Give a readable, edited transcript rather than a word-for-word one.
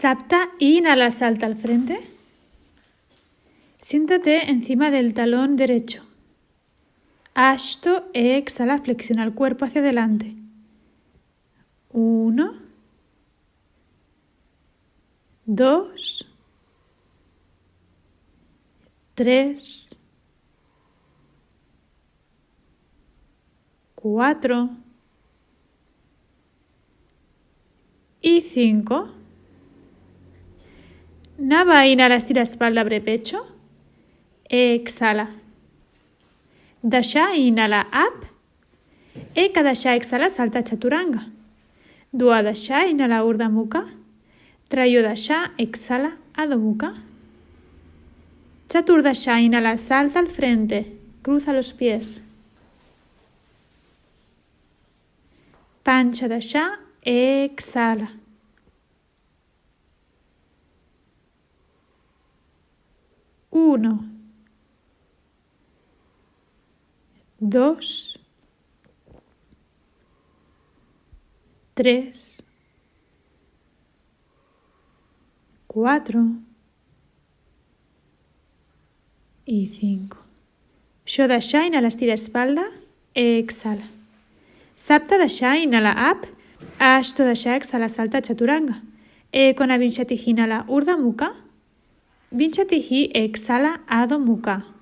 Sapta y inhala, salta al frente. Siéntate encima del talón derecho. Ashto, exhala, flexiona el cuerpo hacia adelante. 1, 2, 3, 4 y 5. Nava, inhala, estira espalda, abre pecho. Exhala. Dasha, inhala, up. Eka dasha, exhala, salta chaturanga. Dua dasha, inhala, urdhva mukha. Trayo dasha, exhala, adho mukha. Chaturdasha, inhala, salta al frente, cruza los pies. Pancha dasha, exhala. Uno, 2, 3, 4 y 5. Shodasha, inhala, estira espalda, exhala. Sapta dasha, inhala, up. Ashto dasha, exhala, salta chaturanga. Ekona vinshatihi, inhala, urdhva mukha. Vinshatihi, exhala, adho mukha.